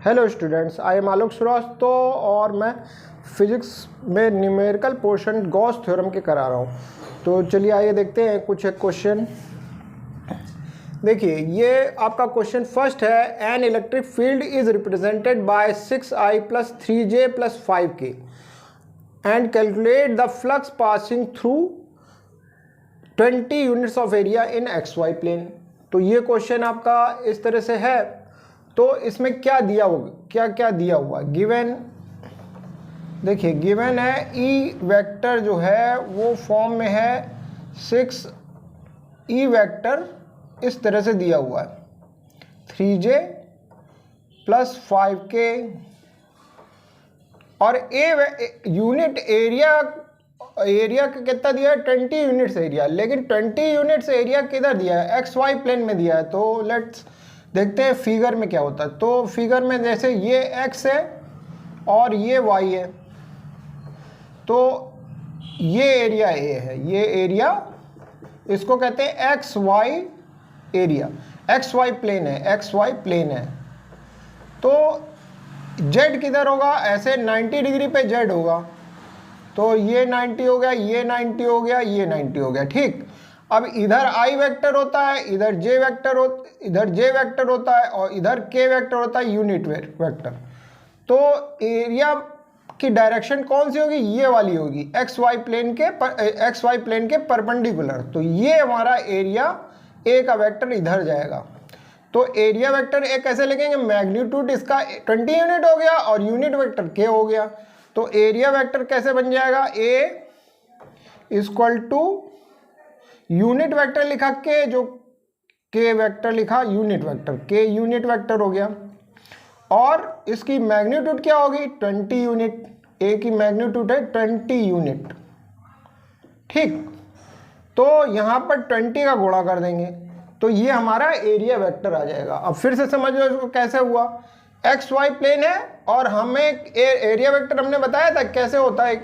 Hello students, I am आलोक श्रीवास्तव और मैं physics में न्यूमेरिकल पोर्शन गॉस थ्योरम के करा रहा हूँ। तो चलिए आइए देखते हैं कुछ एक क्वेश्चन। देखिए ये आपका क्वेश्चन फर्स्ट है, an electric field is represented by 6i + 3j + 5k and calculate the flux passing through 20 units of area in XY plane. तो ये क्वेश्चन आपका इस तरह से है। तो इसमें क्या दिया होगा, क्या क्या दिया हुआ गिवन, देखिए गिवन है ई वेक्टर जो है वो फॉर्म में है 6 वेक्टर इस तरह से दिया हुआ है 3j + 5k और यूनिट एरिया का कितना दिया है 20 यूनिट्स एरिया, लेकिन 20 यूनिट्स एरिया किधर दिया है XY प्लेन में दिया है। तो लेट्स देखते हैं फिगर में क्या होता है। तो फिगर में जैसे ये x है और ये y है, तो ये एरिया A है, ये एरिया इसको कहते हैं XY एरिया, XY प्लेन है, XY प्लेन है। तो Z किधर होगा, ऐसे 90 डिग्री पे Z होगा, तो ये 90 हो गया, ये 90 हो गया, ये 90 हो गया, ठीक। अब इधर I वेक्टर होता है, इधर J वेक्टर होता है और इधर K वेक्टर होता है, यूनिट वेक्टर। तो एरिया की डायरेक्शन कौन सी होगी, ये वाली होगी, XY प्लेन के परपेंडिकुलर। तो ये हमारा एरिया A का वेक्टर इधर जाएगा। तो एरिया वेक्टर A कैसे लिखेंगे, मैग्नीट्यूड इसका 20 यूनिट हो गया और यूनिट वेक्टर K हो गया। तो एरिया वेक्टर कैसे बन जाएगा, A = यूनिट वेक्टर लिखा K, जो K वेक्टर लिखा unit vector, K unit vector हो गया। और इसकी मैग्नीट्यूड क्या होगी 20 यूनिट, A की मैग्नीट्यूड है 20 यूनिट, ठीक। तो यहाँ पर 20 का गुणा कर देंगे तो ये हमारा एरिया वेक्टर आ जाएगा। अब फिर से समझ लो इसको कैसे हुआ, XY प्लेन है और हमें एरिया वेक्टर हमने बताया था कैसे होता है,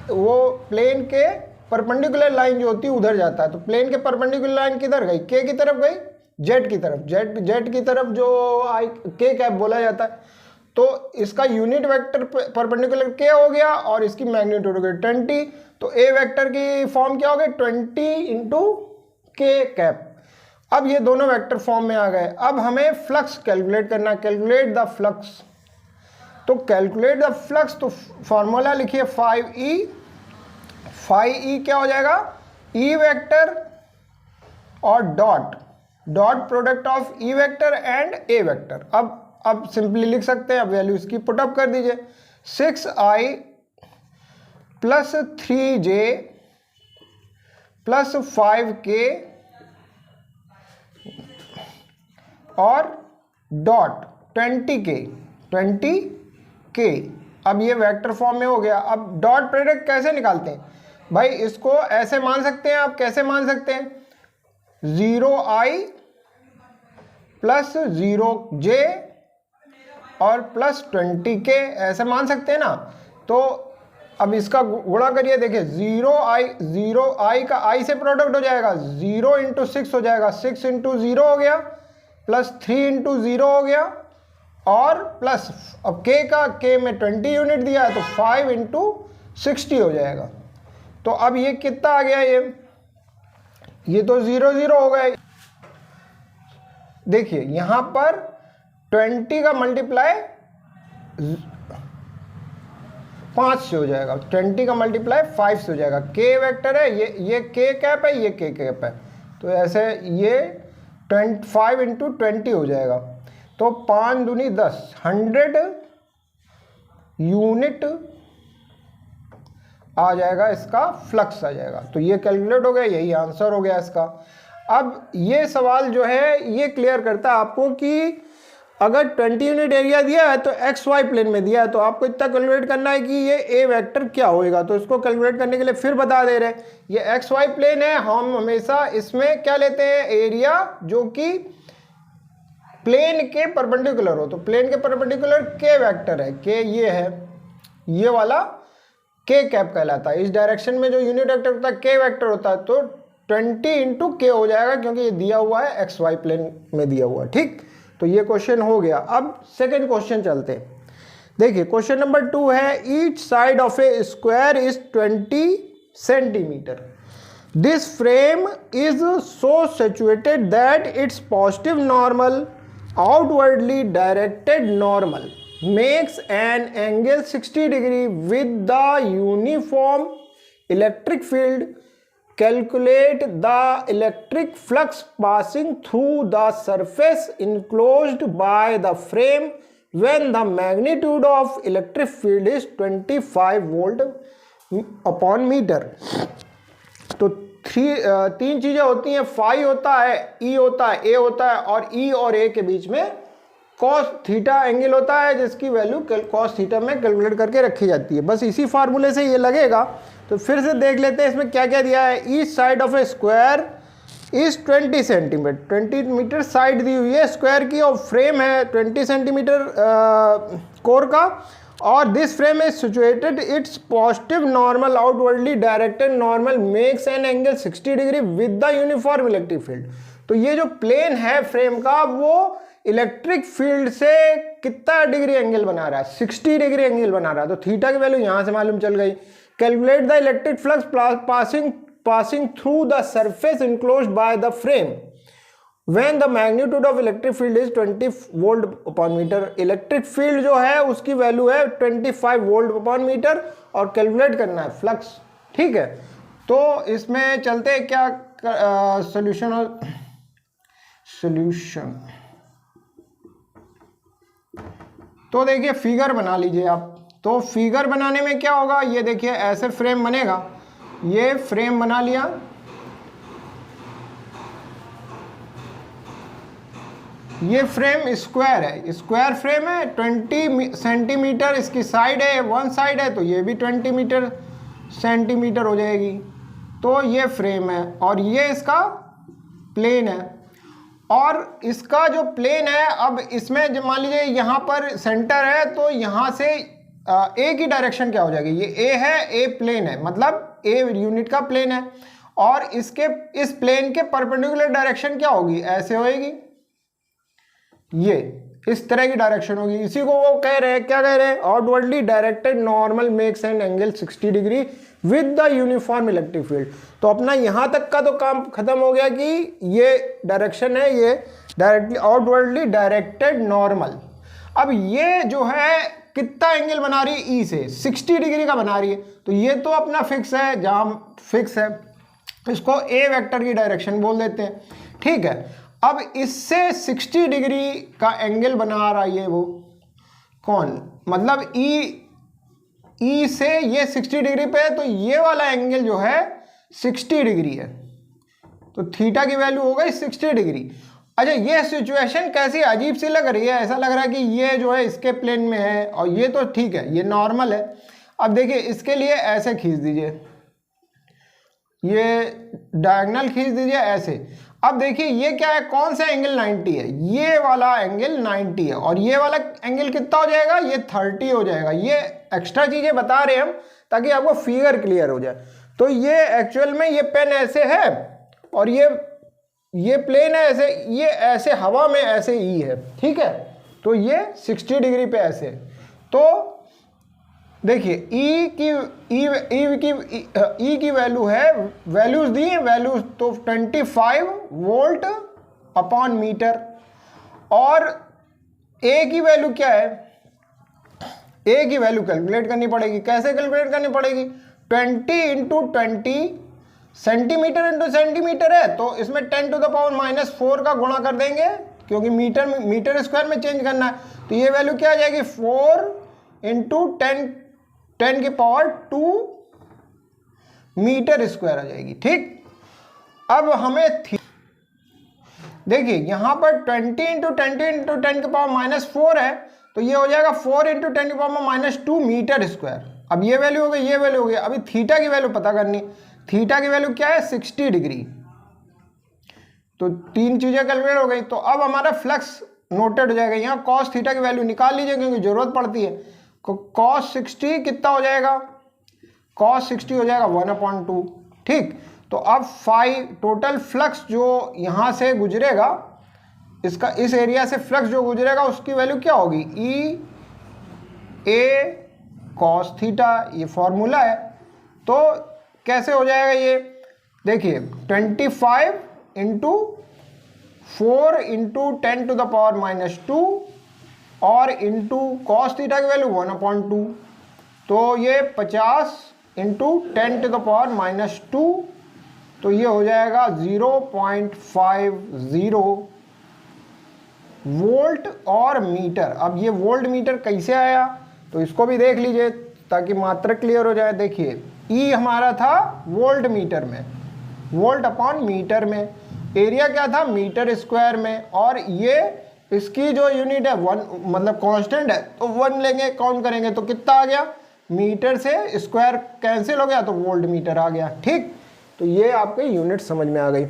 वो प्लेन के परपेंडिकुलर लाइन जो होती है उधर जाता है। तो प्लेन के परपेंडिकुलर लाइन किधर गई, K की तरफ गई, Z की तरफ, Z की तरफ जो K कैप बोला जाता है। तो इसका यूनिट वेक्टर परपेंडिकुलर K हो गया और इसकी मैग्नीट्यूड हो गई 20। तो A वेक्टर की फॉर्म क्या हो गई 20 × K कैप। अब ये दोनों वेक्टर फॉर्म में आ गए। अब हमें फ्लक्स कैलकुलेट करना, कैलकुलेट द फ्लक्स। तो कैलकुलेट द फ्लक्स, तो फॉर्मूला लिखिए 5E क्या हो जाएगा, E वेक्टर और dot product of E vector and A vector. अब सिंपली लिख सकते हैं, अब वैल्यू इसकी पुटअप कर दीजिए, 6i + 3j + 5k और डॉट 20k। अब ये वेक्टर फॉर्म में हो गया। अब डॉट प्रोडक्ट कैसे निकालते हैं भाई, इसको ऐसे मान सकते हैं, आप कैसे मान सकते हैं, 0i + 0j और +20k ऐसे मान सकते हैं ना। तो अब इसका गुणा करिए, देखिए 0i का I से प्रोडक्ट हो जाएगा, 0 × 6 हो जाएगा, 6 × 0 हो गया, +3 × 0 हो गया और प्लस अब K में 20 यूनिट दिया है तो 5 × 60 हो जाएगा। तो अब ये कितना आ गया, ये तो 0 0 हो गए। देखिए यहां पर 20 का मल्टीप्लाई 5 से हो जाएगा, 20 का मल्टीप्लाई 5 से हो जाएगा। K वेक्टर है, ये K कैप है, ये K कैप है, तो ऐसे ये 5 × 20 हो जाएगा। तो 5 दूनी 10, 100 यूनिट आ जाएगा, इसका फ्लक्स आ जाएगा। तो ये कैलकुलेट हो गया, यही आंसर हो गया इसका। अब ये सवाल जो है ये क्लियर करता है आपको कि अगर 20 यूनिट एरिया दिया है तो XY प्लेन में दिया है, तो आपको इतना कैलकुलेट करना है कि ये A वेक्टर क्या होएगा। तो इसको कैलकुलेट करने के लिए फिर बता दे रहे हैं, ये XY प्लेन है, हम हमेशा इसमें क्या लेते हैं, एरिया जो कि प्लेन के परपेंडिकुलर हो। तो प्लेन के परपेंडिकुलर K वेक्टर है, K ये है, ये वाला K कैप कहलाता है। इस डायरेक्शन में जो यूनिट वेक्टर होता है K वेक्टर होता है। तो 20 × K हो जाएगा, क्योंकि ये दिया हुआ है XY प्लेन में दिया हुआ है, ठीक। तो ये क्वेश्चन हो गया। अब सेकंड क्वेश्चन चलते हैं। देखिए क्वेश्चन नंबर 2 है, each side of a square is 20 centimetre. This frame is so situated that it's positive normal outwardly directed normal makes an angle 60 degree with the uniform electric field. Calculate the electric flux passing through the surface enclosed by the frame when the magnitude of electric field is 25 volt upon meter. तो तीन चीजें होती हैं, phi होता है, ई होता है, ए होता है, और ई और ए के बीच में कॉस थीटा एंगल होता है जिसकी वैल्यू कॉस थीटा में कैलकुलेट करके रखी जाती है। बस इसी फार्मूले से ये लगेगा। तो फिर से देख लेते हैं इसमें क्या क्या दिया है। Each side of a square is 20 centimetre, 20 metre side दी हुई है स्क्वायर की, और फ्रेम है 20 सेंटीमीटर कोर का, और this frame is situated it's positive normal outwardly directed normal makes an angle 60 degree with the uniform electric field. तो ये जो प्लेन है फ्रेम का वो इलेक्ट्रिक फील्ड से कितना डिग्री एंगल बना रहा है, 60 डिग्री एंगल बना रहा है। तो थीटा की वैल्यू यहां से मालूम चल गई। Calculate the electric flux passing through the surface enclosed by the frame when the magnitude of electric field is 20 volt upon meter. Electric field जो है उसकी वैल्यू है 25 वोल्ट अपॉन मीटर, और कैलकुलेट करना है फ्लक्स। ठीक है, तो इसमें चलते हैं क्या सॉल्यूशन। तो देखिए फिगर बना लीजिए आप। तो फिगर बनाने में क्या होगा, ये देखिए ऐसे फ्रेम बनेगा। ये फ्रेम बना लिया, ये फ्रेम स्क्वायर है, स्क्वायर फ्रेम है, 20 सेंटीमीटर इसकी साइड है, वन साइड है, तो ये भी 20 सेंटीमीटर हो जाएगी। तो ये फ्रेम है और ये इसका प्लेन है, और इसका जो प्लेन है, अब इसमें मान लीजिए यहाँ पर सेंटर है, तो यहाँ से ए की डायरेक्शन क्या हो जाएगी, ये ए है, ए प्लेन है, मतलब ए यूनिट का प्लेन है, और इसके इस प्लेन के परपेंडिकुलर डायरेक्शन क्या होगी, ऐसे होएगी, ये इस तरह की डायरेक्शन होगी। इसी को वो कह रहे हैं, क्या कह रहे हैं, outwardly directed normal makes an angle 60 degree with the uniform electric field. तो अपना यहां तक का तो काम खत्म हो गया कि ये डायरेक्शन है, ये डायरेक्टली आउटवर्डली डायरेक्टेड नॉर्मल। अब ये जो है कितना एंगल बना रही है, ई से 60 डिग्री का बना रही है। तो ये तो अपना फिक्स है, जहां फिक्स है इसको ए वेक्टर की डायरेक्शन बोल देते हैं। ठीक है, अब इससे 60 डिग्री का एंगल बना रहा है वो कौन, मतलब ई से ये 60 डिग्री पे है, तो ये वाला एंगल जो है 60 डिग्री है। तो थीटा की वैल्यू हो गई 60 डिग्री। अच्छा, ये सिचुएशन कैसी अजीब सी लग रही है, ऐसा लग रहा है कि ये जो है इसके प्लेन में है और ये तो ठीक है, ये नॉर्मल है। अब देखिए इसके लिए ऐसे खींच दीजिए, ये डायगोनल खींच दीजिए ऐसे। अब देखिए ये क्या है, कौन सा एंगल 90 है, ये वाला एंगल 90 है, और ये वाला एंगल कितना हो जाएगा, ये 30 हो जाएगा। ये एक्स्ट्रा चीजें बता रहे हैं हम ताकि आपको फिगर क्लियर हो जाए। तो ये एक्चुअल में ये पेन ऐसे है और ये प्लेन है ऐसे, ये ऐसे हवा में ऐसे ई है। ठीक है, तो ये 60 डिग्री पे ऐसे। तो देखिए ई की वैल्यू है, वैल्यूज दी है, वैल्यूज तो 25 वोल्ट अपॉन मीटर, और ए की वैल्यू क्या है, ए की वैल्यू कैलकुलेट करनी पड़ेगी। कैसे कैलकुलेट करनी पड़ेगी, 20 इंटू 20 सेंटीमीटर इंटू सेंटीमीटर है, तो इसमें 10 टू द पावर -4 का गुणा कर देंगे, क्योंकि मीटर स्क्वायर में चेंज करना है। तो ये वैल्यू क्या आ जाएगी, 4 इंटू 10 की पावर 2 मीटर स्क्वायर आ जाएगी। ठीक, अब हमें देखिए यहां पर 20 इंटू 10 की पावर -4 है, तो ये हो जाएगा 4 इंटू 10 की पावर -2 मीटर स्क्वायर। अब ये वैल्यू हो गई, ये वैल्यू हो गई। अभी थीटा की वैल्यू पता करनी, थीटा की वैल्यू क्या है, 60 डिग्री। तो तीन चीजें कैलकुलेट हो गई। तो अब हमारा फ्लक्स नोटेड हो जाएगा। यहाँ कॉस थीटा की वैल्यू निकाल लीजिए क्योंकि जरूरत पड़ती है। कॉस 60 कितना हो जाएगा, कॉस 60 हो जाएगा 1/2। ठीक, तो अब 5 टोटल फ्लक्स जो यहाँ से गुजरेगा इसका इस एरिया से फ्लक्स जो गुजरेगा उसकी वैल्यू क्या होगी, ई ए कॉस थीटा, ये फॉर्मूला है। तो कैसे हो जाएगा ये, देखिए 25 into 4 into 10 to the power -2 और इंटू कॉस थीटा की वैल्यू 1/2, तो ये 50 इंटू 10 टू द पावर -2, तो ये हो जाएगा 0.50 वोल्ट और मीटर। अब ये वोल्ट मीटर कैसे आया तो इसको भी देख लीजिए ताकि मात्रा क्लियर हो जाए। देखिए ई हमारा था वोल्ट मीटर में, वोल्ट अपॉन मीटर में, एरिया क्या था मीटर स्क्वायर में, और ये इसकी जो यूनिट है 1 मतलब कांस्टेंट है तो 1 लेंगे, काउंट करेंगे तो कितना आ गया, मीटर से स्क्वायर कैंसिल हो गया तो वोल्ट मीटर आ गया। ठीक, तो ये आपके यूनिट समझ में आ गई।